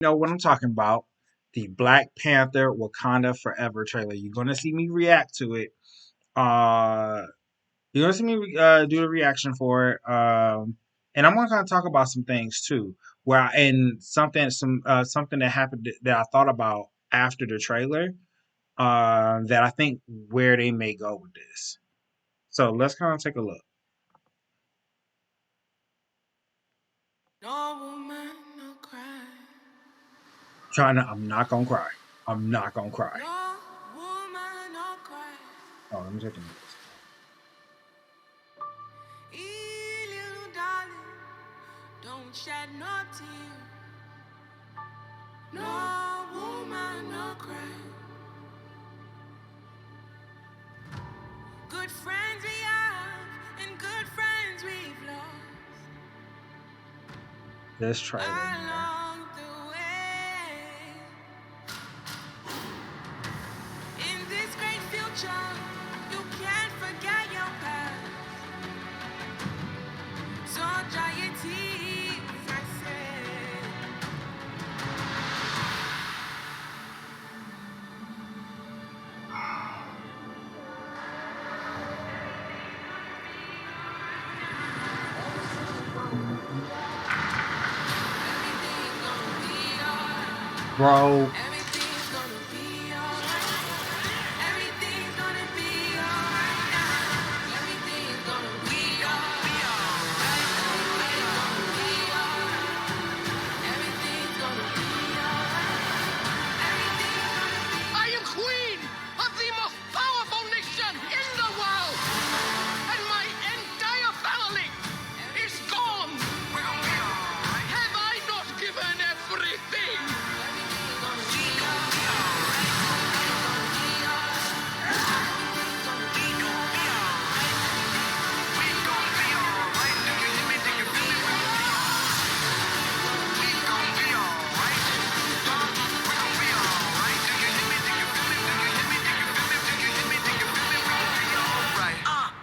Know what I'm talking about. The Black Panther Wakanda Forever trailer. You're gonna see me react to it. Uh, you're gonna see me do a reaction for it. And I'm gonna kind of talk about some things too. And something that happened that I thought about after the trailer. That I think where they may go with this. So let's kind of take a look. No woman, no cry. I'm not gonna cry. I'm not gonna cry. No woman, no cry. Oh, let me take a look. Little darling, don't shed no tear. No woman, no cry. Good friends we have, and good friends we've lost This trailer, man. along the way. In this great future, you can't forget your past. So dry your tears, I say. Everything's gonna be alright. Bro, Everything's gonna be alright. Everything's gonna be alright now. Everything's gonna be alright. Everything's gonna be alright. Everything's gonna be alright. Everything's gonna be. I am queen of the most powerful nation in the world, and my entire family is gone. We're gonna be alright. Have I not given everything? Everything's gonna be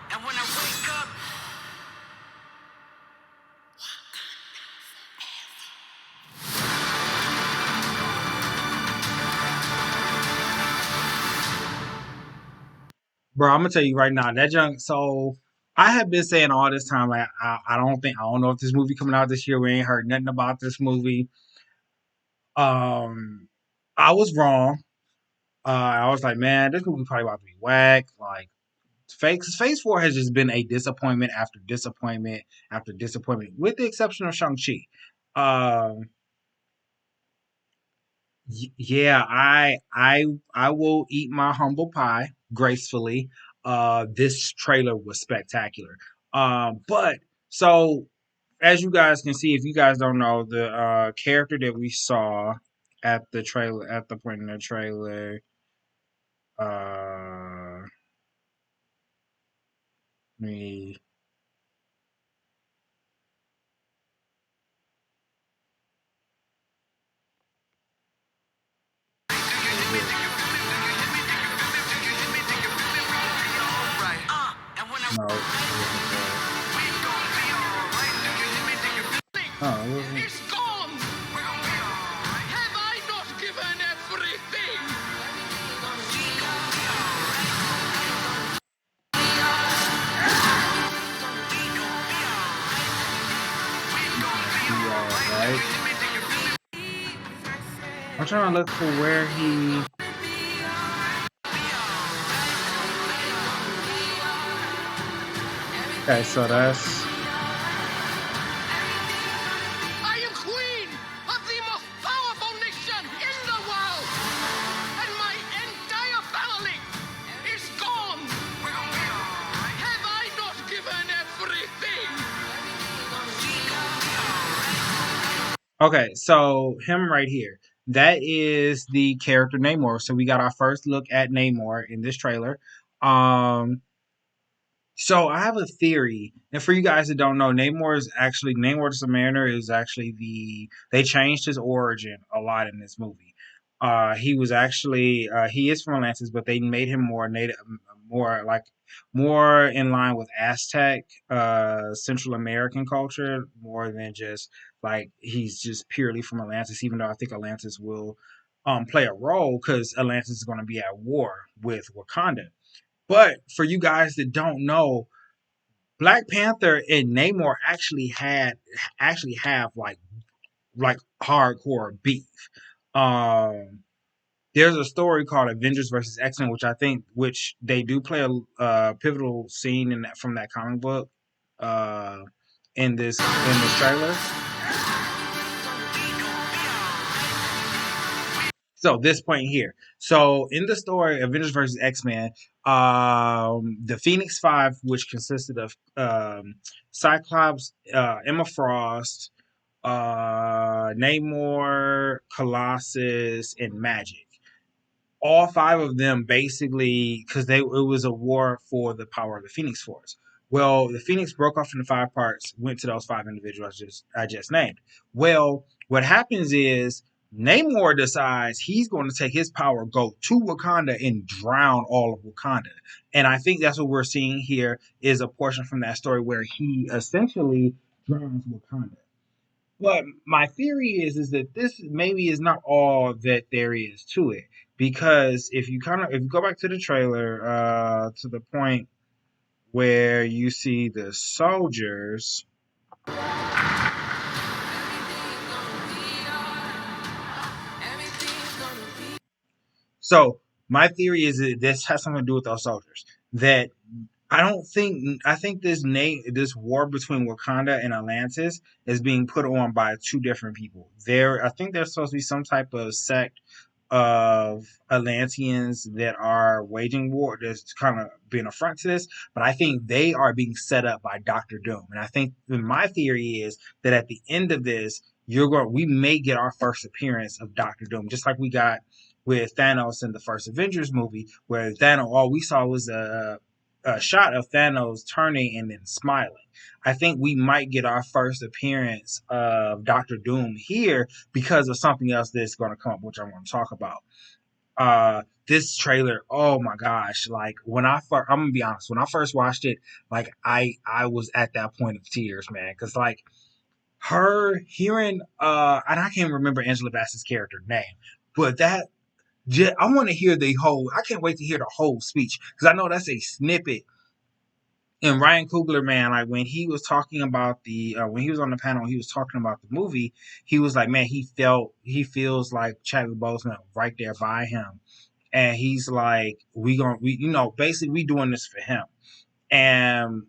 and when I wake up, bro, I'm gonna tell you right now that junk. So I have been saying all this time, like I don't know if this movie coming out this year. We ain't heard nothing about this movie. Um, I was wrong. I was like, man, this movie probably about to be whack. Like, Phase Four has just been a disappointment after disappointment after disappointment, with the exception of Shang Chi. Um, yeah, I will eat my humble pie gracefully. This trailer was spectacular. But so as you guys can see, if you guys don't know, the character that we saw at the point in the trailer, uh, me. and when I No, it wasn't that. Oh, it wasn't. it's gone. Have I not given everything? Be all right. I'm trying to look for where he. Okay, so that's I am queen of the most powerful nation in the world, and my entire family is gone. Have I not given everything? okay. So him right here. That is the character Namor. So we got our first look at Namor in this trailer. Um, So I have a theory, and for you guys that don't know, Namor the Submariner is actually they changed his origin a lot in this movie. He is from Atlantis, but they made him more native, more like more in line with Aztec, Central American culture, more than just Like he's just purely from Atlantis, even though I think Atlantis will play a role because Atlantis is going to be at war with Wakanda. But for you guys that don't know, Black Panther and Namor actually have like hardcore beef. Um, there's a story called Avengers versus X-Men, which they do play a pivotal scene in that from that comic book uh, in this trailer. So this point here. So in the story, Avengers versus X-Men, the Phoenix Five, which consisted of Cyclops, Emma Frost, Namor, Colossus, and Magic. All five of them basically, because it was a war for the power of the Phoenix Force. Well, the Phoenix broke off into five parts, went to those five individuals I just named. Well, what happens is Namor decides he's going to take his power, go to Wakanda, and drown all of Wakanda. And I think that's what we're seeing here is a portion from that story where he essentially drowns Wakanda. But my theory is that this maybe is not all that there is to it, because if you go back to the trailer to the point where you see the soldiers. So my theory is that this has something to do with those soldiers. That I think this war between Wakanda and Atlantis is being put on by two different people. I think there's supposed to be some type of sect of Atlanteans that are waging war that's kind of being a front to this, but I think they are being set up by Doctor Doom. And I think my theory is that at the end of this, we may get our first appearance of Doctor Doom, just like we got with Thanos in the first Avengers movie, where Thanos all we saw was a shot of Thanos turning and then smiling. I think we might get our first appearance of Doctor Doom here because of something else that's going to come up, which I'm going to talk about. This trailer, oh my gosh! Like I'm gonna be honest, when I first watched it, like I was at that point of tears, man, because like her hearing, and I can't remember Angela Bassett's character name, but I want to hear the whole. I can't wait to hear the whole speech because I know that's a snippet. And Ryan Coogler, man, like when he was talking about when he was on the panel, he was talking about the movie. He was like, man, he feels like Chadwick Boseman right there by him, and he's like, basically we doing this for him. And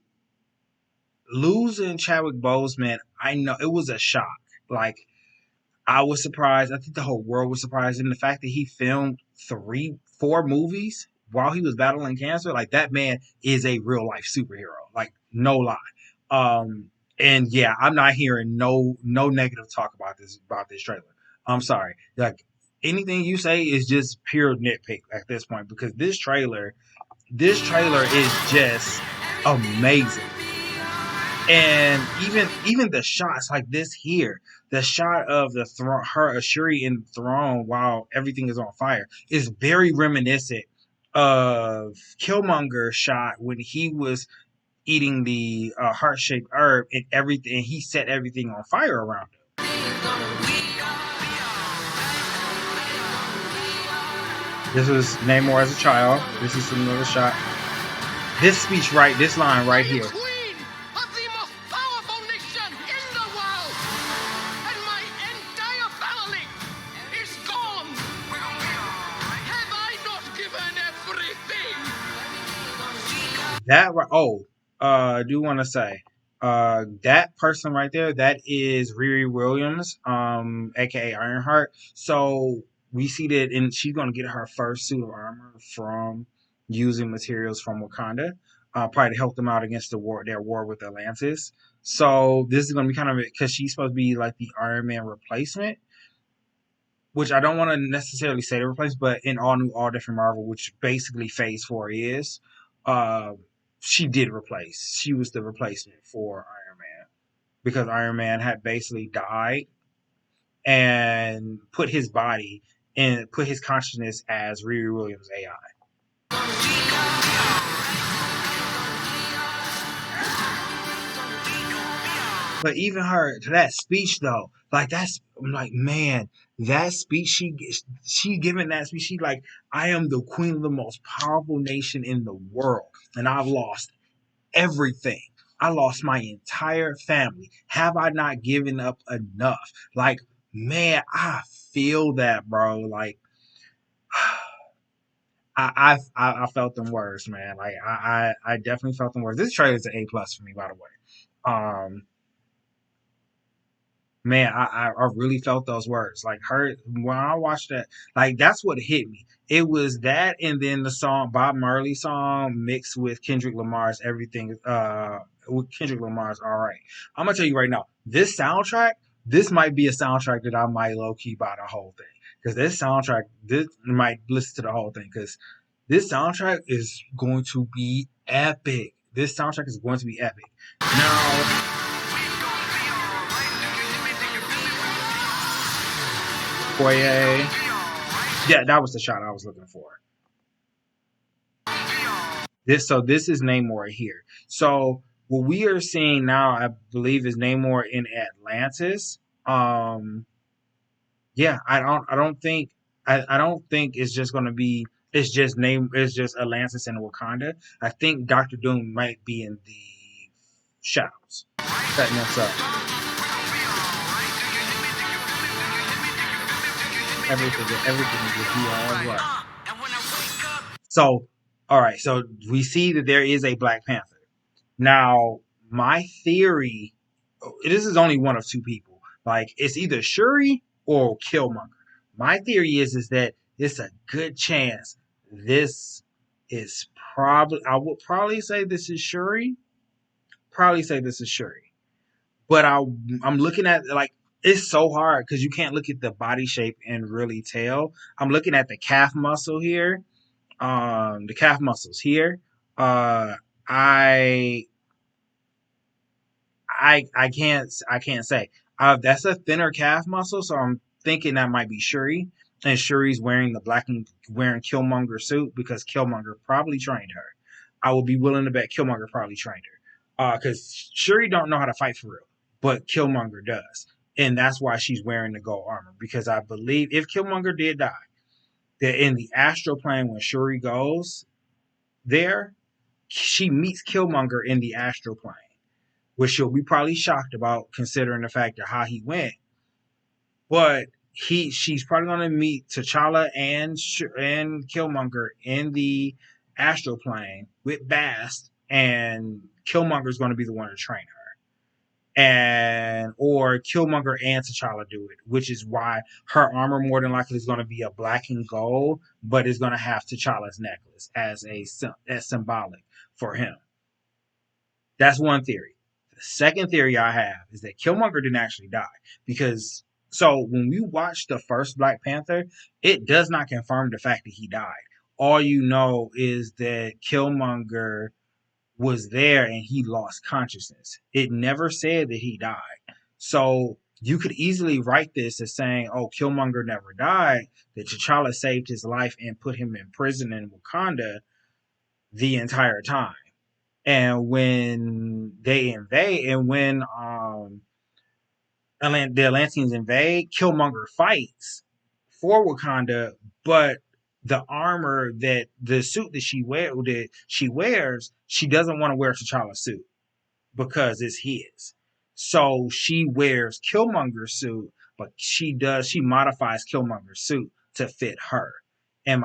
losing Chadwick Boseman, I know it was a shock. Like I was surprised. I think the whole world was surprised. And the fact that he filmed 4 movies while he was battling cancer, like that man is a real life superhero. Like no lie. And yeah, I'm not hearing no negative talk about this trailer. I'm sorry. Like anything you say is just pure nitpick at this point because this trailer is just amazing. And even the shots like this here, the shot of the throne, her Shuri in the throne while everything is on fire, is very reminiscent of Killmonger's shot when he was eating the heart-shaped herb and everything. He set everything on fire around him. This was Namor as a child. This is another shot. This speech this line right here. I do want to say, that person right there, that is Riri Williams, aka Ironheart. So we see that, and she's gonna get her first suit of armor from using materials from Wakanda, probably to help them out against their war with Atlantis. So this is gonna be kind of because she's supposed to be like the Iron Man replacement, which I don't want to necessarily say to replace, but in all new, all different Marvel, which basically Phase 4 is, uh, she did replace. She was the replacement for Iron Man because Iron Man had basically died and put his consciousness as Riri Williams' AI. But even her that speech though, like that's I'm like, man, that speech she giving that speech, she like, I am the queen of the most powerful nation in the world, and I've lost everything. I lost my entire family. Have I not given up enough? Like, man, I feel that, bro. Like, I felt them words, man. Like, I definitely felt them words. This trailer is an A+ for me, by the way. Um, Man, I really felt those words. Like her when I watched that, like that's what hit me. It was that, and then the song Bob Marley song mixed with Kendrick Lamar's everything. With Kendrick Lamar's All Right. I'm gonna tell you right now, this soundtrack, this might be a soundtrack that I might low key buy the whole thing, because this soundtrack, this might listen to the whole thing, because this soundtrack is going to be epic. This soundtrack is going to be epic. Now, Foyer. Yeah, that was the shot I was looking for. This is Namor here. So what we are seeing now, I believe, is Namor in Atlantis. Um, yeah, I don't think it's just gonna be it's just Atlantis and Wakanda. I think Doctor Doom might be in the shadows, setting us up. Everything will be all right. So, all right. So we see that there is a Black Panther. Now, my theory, this is only one of two people. Like, it's either Shuri or Killmonger. My theory is that it's a good chance this is probably, I would probably say this is Shuri. Probably say this is Shuri. But I'm looking at, like, it's so hard because you can't look at the body shape and really tell. I'm looking at the calf muscle here, the calf muscles here. Uh, I I can't say. That's a thinner calf muscle, so I'm thinking that might be Shuri, and Shuri's wearing the black and wearing Killmonger suit because Killmonger probably trained her. I would be willing to bet Killmonger probably trained her, because Shuri don't know how to fight for real, but Killmonger does, and that's why she's wearing the gold armor. Because I believe if Killmonger did die, that in the astral plane when Shuri goes there, she meets Killmonger in the astral plane, which you'll be probably shocked about considering the fact of how he went. But she's probably going to meet T'Challa and Killmonger in the astral plane with Bast, and Killmonger's going to be the one to train her, and or Killmonger and T'Challa do it, which is why her armor more than likely is going to be a black and gold, but is going to have T'Challa's necklace as symbolic for him. That's one theory. The second theory I have is that Killmonger didn't actually die, because so when we watch the first Black Panther, it does not confirm the fact that he died. All you know is that Killmonger was there and he lost consciousness. It never said that he died. So you could easily write this as saying, oh, Killmonger never died, that T'Challa saved his life and put him in prison in Wakanda the entire time. And when they invade, and when the Atlanteans invade, Killmonger fights for Wakanda, but the suit that she wears, she doesn't want to wear T'Challa's suit because it's his. So she wears Killmonger's suit, but she modifies Killmonger's suit to fit her. And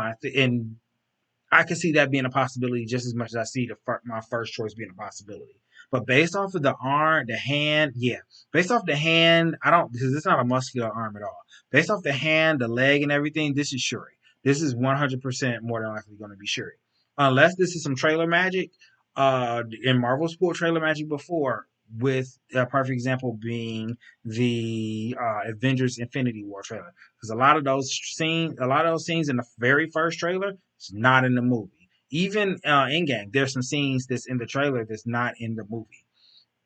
I could see that being a possibility just as much as I see my first choice being a possibility. But based off of the arm, the hand, yeah. Based off the hand, I don't, because it's not a muscular arm at all. Based off the hand, the leg, and everything, this is Shuri. This is 100% more than likely going to be Shuri. Unless this is some trailer magic. In Marvel's pulled trailer magic before, with a perfect example being the Avengers Infinity War trailer. Because a lot of those scenes in the very first trailer, it's not in the movie. Even in game, there's some scenes that's in the trailer that's not in the movie.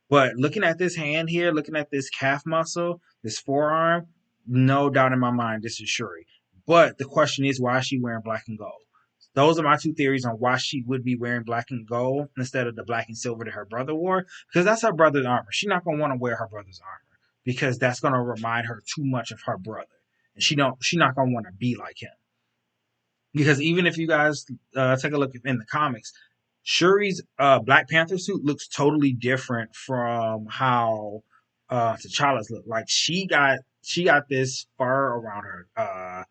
But looking at this hand here, looking at this calf muscle, this forearm, no doubt in my mind, this is Shuri. But the question is, why is she wearing black and gold? Those are my two theories on why she would be wearing black and gold instead of the black and silver that her brother wore, because that's her brother's armor. She's not gonna want to wear her brother's armor because that's gonna remind her too much of her brother, and she's not gonna want to be like him. Because even if you guys take a look in the comics, Shuri's Black Panther suit looks totally different from how T'Challa's look. Like she got this fur around her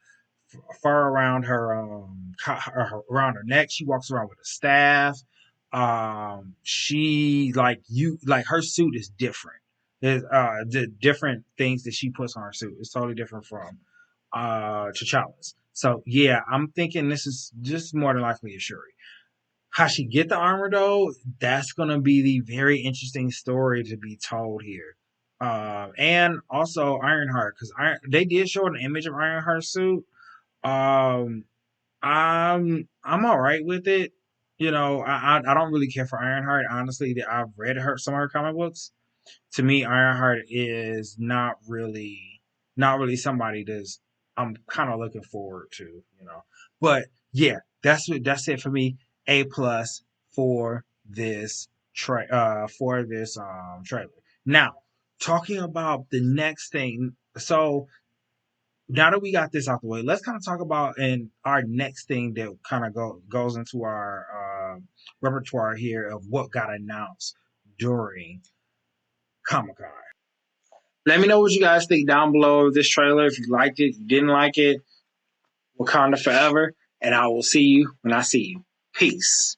fur around around her neck. She walks around with a staff. She like her suit is different. There's the different things that she puts on her suit is totally different from T'Challa's. So yeah, I'm thinking this is just more than likely a Shuri. How she get the armor though, that's gonna be the very interesting story to be told here. And also Ironheart, because they did show an image of Ironheart's suit. Um, I'm all right with it. I don't really care for Ironheart. Honestly, that I've read some of her comic books. To me, Ironheart is not really somebody that's I'm kind of looking forward to. But yeah, that's it for me. A+ for this trailer. Now, talking about the next thing. So now that we got this out the way, let's kind of talk about and our next thing that kind of goes into our repertoire here of what got announced during Comic Con. Let me know what you guys think down below of this trailer. If you liked it, you didn't like it, Wakanda forever, and I will see you when I see you. Peace.